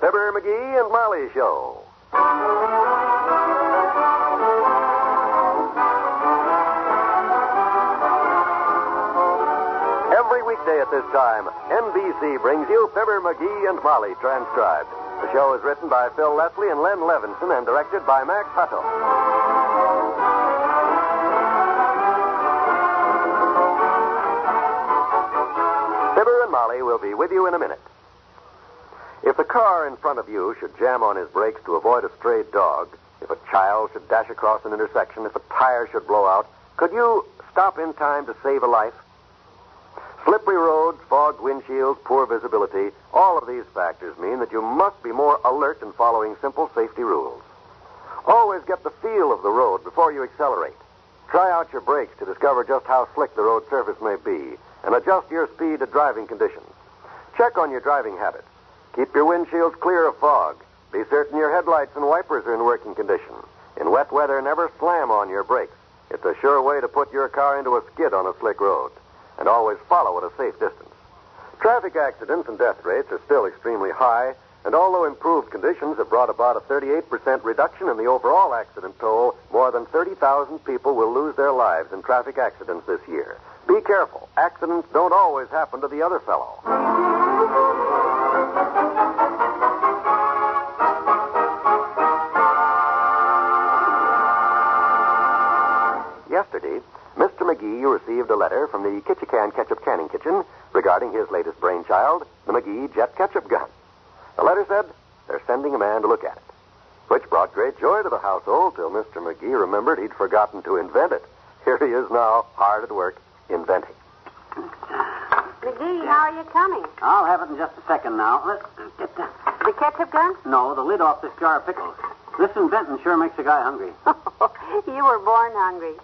Fibber McGee and Molly Show. Every weekday at this time, NBC brings you Fibber McGee and Molly transcribed. The show is written by Phil Leslie and Len Levinson and directed by Max Hutto. Fibber and Molly will be with you in a minute. If the car in front of you should jam on his brakes to avoid a stray dog, if a child should dash across an intersection, if a tire should blow out, could you stop in time to save a life? Slippery roads, fogged windshields, poor visibility, all of these factors mean that you must be more alert in following simple safety rules. Always get the feel of the road before you accelerate. Try out your brakes to discover just how slick the road surface may be and adjust your speed to driving conditions. Check on your driving habits. Keep your windshields clear of fog. Be certain your headlights and wipers are in working condition. In wet weather, never slam on your brakes. It's a sure way to put your car into a skid on a slick road. And always follow at a safe distance. Traffic accidents and death rates are still extremely high, and although improved conditions have brought about a 38% reduction in the overall accident toll, more than 30,000 people will lose their lives in traffic accidents this year. Be careful. Accidents don't always happen to the other fellow. Yesterday, Mr. McGee received a letter from the Ketchup Ketchup Canning Kitchen regarding his latest brainchild, the McGee Jet Ketchup Gun. The letter said they're sending a man to look at it, which brought great joy to the household till Mr. McGee remembered he'd forgotten to invent it. Here he is now, hard at work, inventing. McGee, how are you coming? I'll have it in just a second now. Let's get that. The ketchup gun? No, the lid off this jar of pickles. This inventing sure makes a guy hungry. You were born hungry.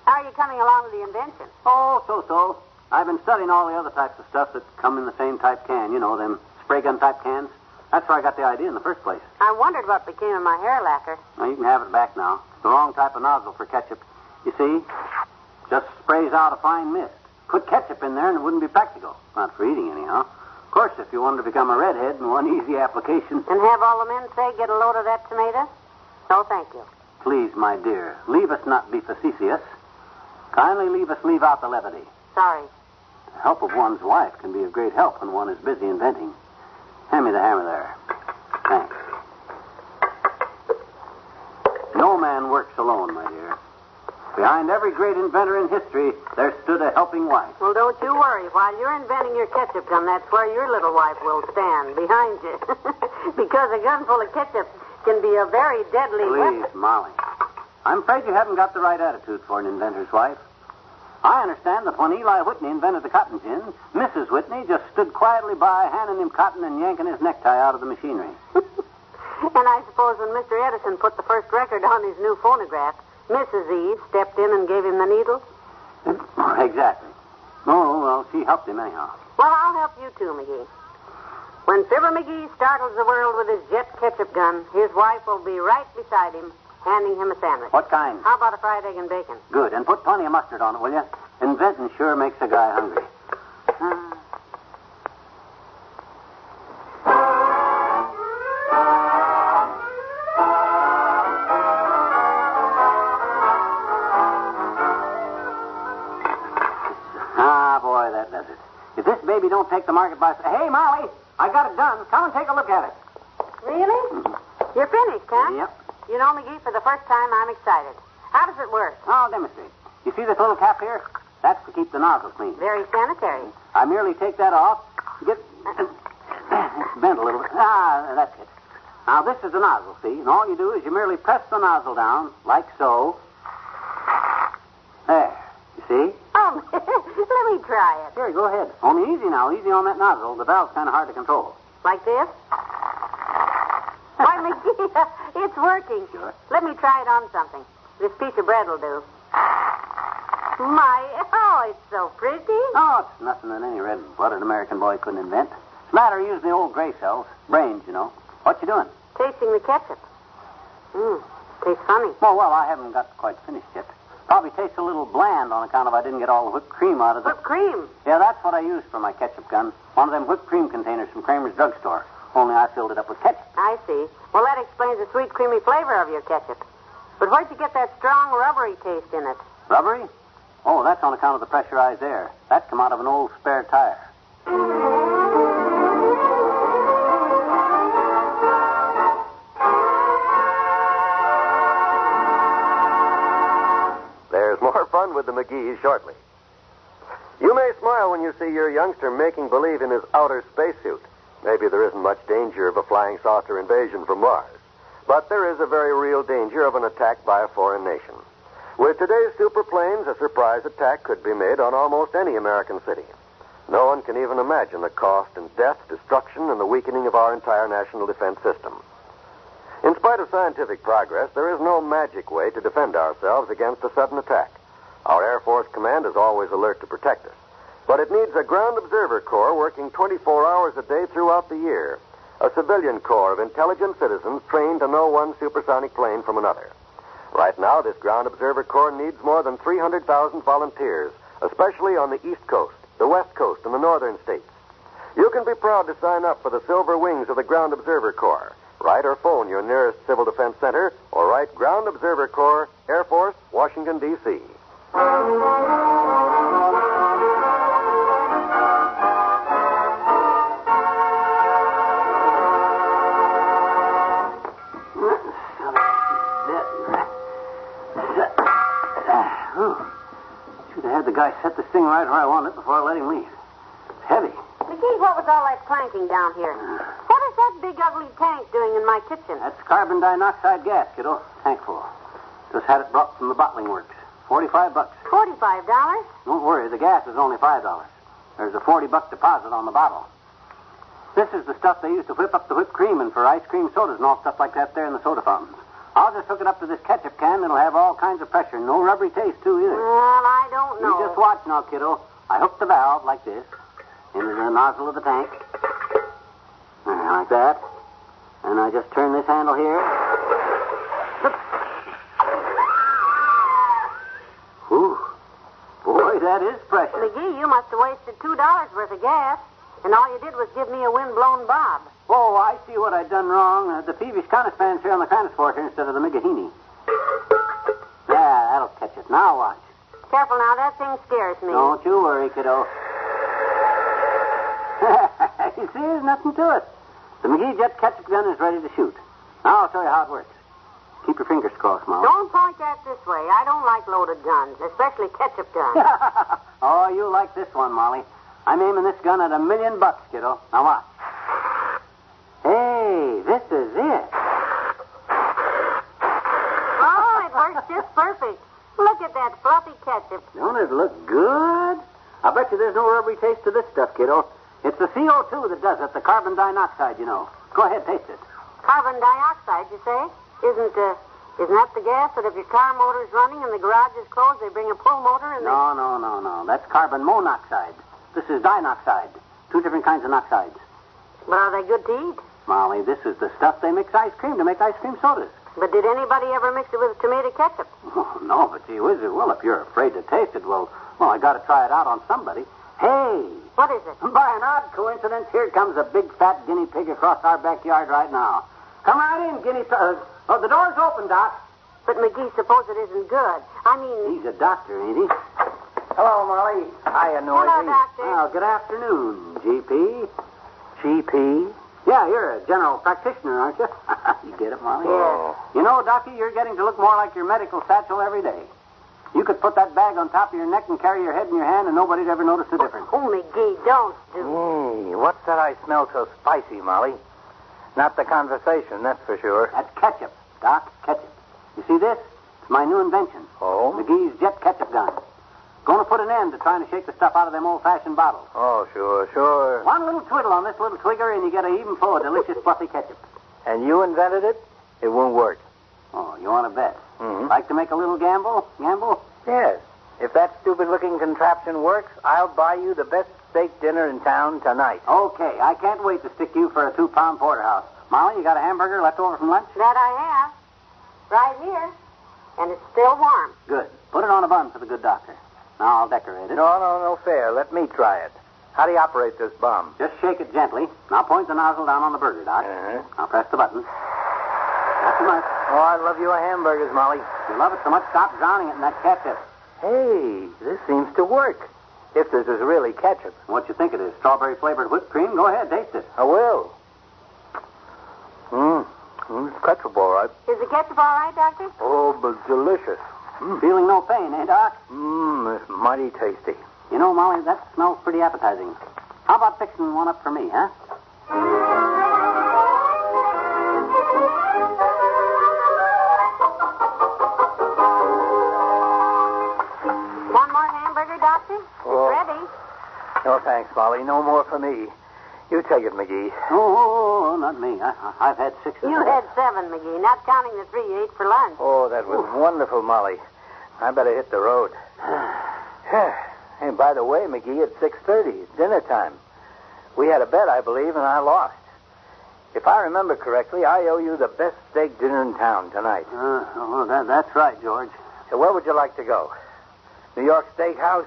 How are you coming along with the invention? Oh, so. I've been studying all the other types of stuff that come in the same type can. You know, them spray gun type cans. That's where I got the idea in the first place. I wondered what became of my hair lacquer. Well, you can have it back now. It's the wrong type of nozzle for ketchup. You see? Just sprays out a fine mist. Put ketchup in there and it wouldn't be practical. Not for eating, anyhow. Of course, if you wanted to become a redhead in one easy application. And have all the men say, get a load of that tomato? No, thank you. Please, my dear, leave us not be facetious. Kindly leave us leave out the levity. Sorry. The help of one's wife can be of great help when one is busy inventing. Hand me the hammer there. Thanks. No man works alone, my dear. Behind every great inventor in history, there stood a helping wife. Well, don't you worry. While you're inventing your ketchup gun, that's where your little wife will stand, behind you. Because a gun full of ketchup can be a very deadly weapon. Please, Molly. I'm afraid you haven't got the right attitude for an inventor's wife. I understand that when Eli Whitney invented the cotton gin, Mrs. Whitney just stood quietly by, handing him cotton and yanking his necktie out of the machinery. And I suppose when Mr. Edison put the first record on his new phonograph, Mrs. Eve stepped in and gave him the needle? Exactly. Oh, well, she helped him anyhow. Well, I'll help you too, McGee. When Fibber McGee startles the world with his jet ketchup gun, his wife will be right beside him, handing him a sandwich. What kind? How about a fried egg and bacon? Good. And put plenty of mustard on it, will you? Inventing sure makes a guy hungry. Boy, that does it. If this baby don't take the market by... Hey, Molly, I got it done. Come and take a look at it. Really? Mm-hmm. You're finished, huh? Yep. You know, McGee, for the first time, I'm excited. How does it work? I'll demonstrate. You see this little cap here? That's to keep the nozzle clean. Very sanitary. I merely take that off, get... It's bent a little bit. That's it. Now, this is the nozzle, see? And all you do is you merely press the nozzle down, like so. There. You see? Oh, let me try it. Sure, go ahead. Only easy now. Easy on that nozzle. The valve's kind of hard to control. Like this? Why, McGee, it's working. Sure. Let me try it on something. This piece of bread will do. Oh, it's so pretty. Oh, it's nothing that any red-blooded American boy couldn't invent. It's a matter of using the old gray cells. Brains, you know. What you doing? Tasting the ketchup. Tastes funny. Oh, well, I haven't got quite finished yet. Probably tastes a little bland on account of I didn't get all the whipped cream out of it. Whipped cream? Yeah, that's what I used for my ketchup gun. One of them whipped cream containers from Kramer's drugstore. only I filled it up with ketchup. I see. Well, that explains the sweet, creamy flavor of your ketchup. But where'd you get that strong, rubbery taste in it? Rubbery? Oh, that's on account of the pressurized air. That come out of an old spare tire. There's more fun with the McGees shortly. You may smile when you see your youngster making believe in his outer spacesuit. Maybe there isn't much danger of a flying saucer invasion from Mars. But there is a very real danger of an attack by a foreign nation. With today's superplanes, a surprise attack could be made on almost any American city. No one can even imagine the cost and death, destruction, and the weakening of our entire national defense system. In spite of scientific progress, there is no magic way to defend ourselves against a sudden attack. Our Air Force Command is always alert to protect us. But it needs a ground observer corps working 24 hours a day throughout the year. A civilian corps of intelligent citizens trained to know one supersonic plane from another. Right now, this ground observer corps needs more than 300,000 volunteers, especially on the East Coast, the West Coast, and the northern states. You can be proud to sign up for the Silver Wings of the Ground Observer Corps. Write or phone your nearest Civil Defense Center, or write Ground Observer Corps, Air Force, Washington, D.C. Should have had the guy set this thing right where I want it before I let him leave. It's heavy. McGee, what was all that clanking down here? What is that big, ugly tank doing in my kitchen? That's carbon dioxide gas, kiddo. Tank full. Just had it brought from the bottling works. $45. $45? Don't worry, the gas is only $5. There's a $40 deposit on the bottle. This is the stuff they use to whip up the whipped cream and for ice cream sodas and all stuff like that there in the soda fountains. I'll just hook it up to this ketchup can. It'll have all kinds of pressure. No rubbery taste, too, either. Well, I don't know. You just watch now, kiddo. I hook the valve like this into the nozzle of the tank. Like that. And I just turn this handle here. Whew. Boy, that is pressure. McGee, you must have wasted $2 worth of gas. And all you did was give me a wind-blown bob. Oh, I see what I've done wrong. The peevish conuspan's here on the transporter instead of the Megahini. Yeah, that'll catch it. Now watch. Careful now, that thing scares me. Don't you worry, kiddo. You see, there's nothing to it. The McGee Jet Ketchup Gun is ready to shoot. Now I'll show you how it works. Keep your fingers crossed, Molly. Don't point that this way. I don't like loaded guns, especially ketchup guns. Oh, you like this one, Molly. I'm aiming this gun at $1 million, kiddo. Now watch. Hey, this is it. Oh, it works just perfect. Look at that fluffy ketchup. Don't it look good? I bet you there's no rubbery taste to this stuff, kiddo. It's the CO2 that does it, the carbon dioxide, you know. Go ahead, taste it. Carbon dioxide, you say? Isn't that the gas that if your car motor's running and the garage is closed, they bring a pull motor and No. That's carbon monoxide. This is dinoxide. Two different kinds of oxides. But are they good to eat? Molly, this is the stuff they mix ice cream to make ice cream sodas. But did anybody ever mix it with tomato ketchup? Oh, no, but gee whiz, well, if you're afraid to taste it, well, I got to try it out on somebody. Hey! What is it? By an odd coincidence, here comes a big fat guinea pig across our backyard right now. Come right in, guinea pig. Oh, the door's open, Doc. But McGee, suppose it isn't good. I mean... He's a doctor, ain't he? Hello, Molly. Hiya, Noisy. Hello, Doctor. Well, good afternoon, GP. GP? Yeah, you're a general practitioner, aren't you? You get it, Molly? Yeah. You know, Docky, you're getting to look more like your medical satchel every day. You could put that bag on top of your neck and carry your head in your hand, and nobody'd ever notice the difference. Oh, McGee, don't do. Hey, what's that I smell so spicy, Molly? Not the conversation, that's for sure. That's ketchup, Doc, ketchup. You see this? It's my new invention. Oh? McGee's Jet Ketchup Gun. Going to put an end to trying to shake the stuff out of them old-fashioned bottles. Oh, sure. One little twiddle on this little twigger, and you get an even flow of delicious fluffy ketchup. And you invented it? It won't work. Oh, you want to bet? Mm-hmm. Like to make a little gamble? Yes. If that stupid-looking contraption works, I'll buy you the best steak dinner in town tonight. Okay, I can't wait to stick you for a 2-pound porterhouse. Molly, you got a hamburger left over from lunch? That I have. Right here. And it's still warm. Good. Put it on a bun for the good doctor. Now I'll decorate it. No fair. Let me try it. How do you operate this bomb? Just shake it gently. Now point the nozzle down on the burger, Doc. Now press the button. Not too much. Oh, I love you a hamburgers, Molly. You love it so much, stop drowning it in that ketchup. Hey, this seems to work. If this is really ketchup. What you think it is? Strawberry-flavored whipped cream? Go ahead, taste it. I will. It's ketchup, all right. Is the ketchup all right, Doctor? Oh, but delicious. Feeling no pain, eh, Doc? It's mighty tasty. You know, Molly, that smells pretty appetizing. How about fixing one up for me, huh? One more hamburger, Doctor? It's ready. No, thanks, Molly. No more for me. You take it, McGee. Oh, not me. I've had 6 of them. You had 7, McGee, not counting the 3 you ate for lunch. Oh, that was wonderful, Molly. I better hit the road. Hey, by the way, McGee, it's 6:30. It's dinner time. We had a bet, I believe, and I lost. If I remember correctly, I owe you the best steak dinner in town tonight. That's right, George. So where would you like to go? New York Steakhouse?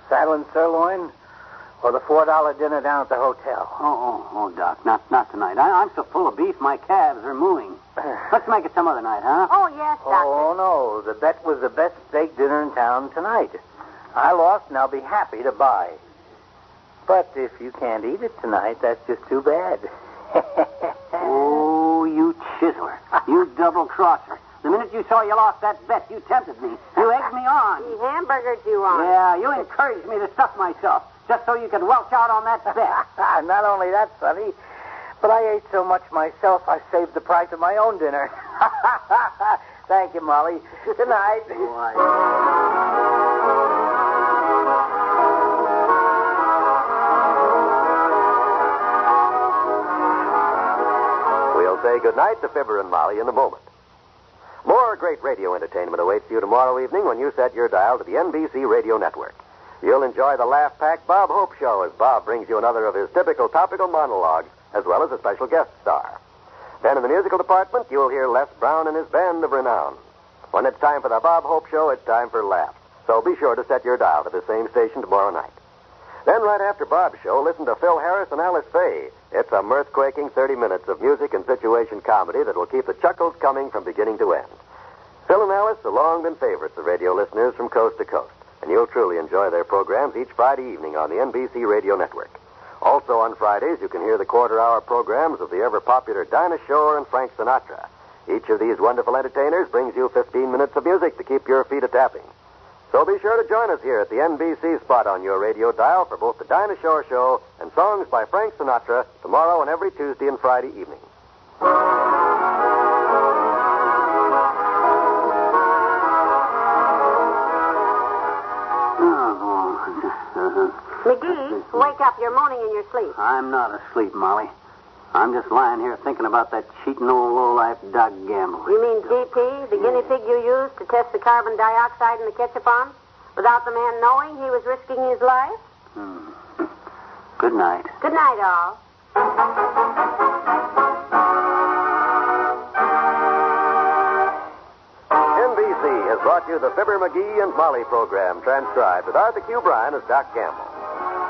Saddle and sirloin? Or the $4 dinner down at the hotel? Oh, Doc, not tonight. I'm so full of beef, my calves are mooing. Let's make it some other night, huh? Oh, yes, Doctor. Oh, no. The bet was the best steak dinner in town tonight. I lost, and I'll be happy to buy. But if you can't eat it tonight, that's just too bad. Oh, you chiseler. You double-crosser. The minute you saw you lost that bet, you tempted me. You egged me on. He hamburgered you on. Yeah, you encouraged me to stuff myself, just so you could welch out on that bet. Not only that, Sonny, but I ate so much myself, I saved the price of my own dinner. Thank you, Molly. Good night. We'll say goodnight to Fibber and Molly in a moment. More great radio entertainment awaits you tomorrow evening when you set your dial to the NBC Radio Network. You'll enjoy the laugh-packed Bob Hope Show as Bob brings you another of his typical topical monologues, as well as a special guest star. Then in the musical department, you'll hear Les Brown and his band of renown. When it's time for the Bob Hope Show, it's time for laughs. So be sure to set your dial to the same station tomorrow night. Then right after Bob's show, listen to Phil Harris and Alice Faye. It's a mirth-quaking 30 minutes of music and situation comedy that will keep the chuckles coming from beginning to end. Phil and Alice have long been favorites of radio listeners from coast to coast, and you'll truly enjoy their programs each Friday evening on the NBC Radio Network. Also on Fridays, you can hear the quarter-hour programs of the ever-popular Dinah Shore and Frank Sinatra. Each of these wonderful entertainers brings you 15 minutes of music to keep your feet a-tapping. So be sure to join us here at the NBC spot on your radio dial for both the Dinah Shore Show and songs by Frank Sinatra tomorrow and every Tuesday and Friday evening. McGee, wake up. You're moaning in your sleep. I'm not asleep, Molly. I'm just lying here thinking about that cheating old low-life Doc Gamble. You mean GP, the guinea pig you used to test the carbon dioxide in the ketchup on? Without the man knowing he was risking his life? Good night. Good night, all. NBC has brought you the Fibber McGee and Molly program, transcribed with Arthur Q. Bryan as Doc Gamble.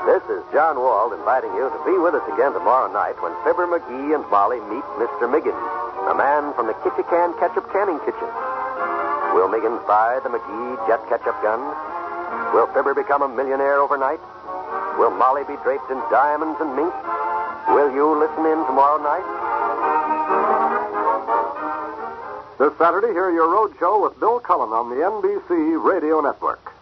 This is John Wald inviting you to be with us again tomorrow night when Fibber McGee and Molly meet Mr. Miggins, the man from the Kitchen Ketchup Canning Kitchen. Will Miggins buy the McGee Jet Ketchup Gun? Will Fibber become a millionaire overnight? Will Molly be draped in diamonds and mink? Will you listen in tomorrow night? This Saturday, hear your road show with Bill Cullen on the NBC Radio Network.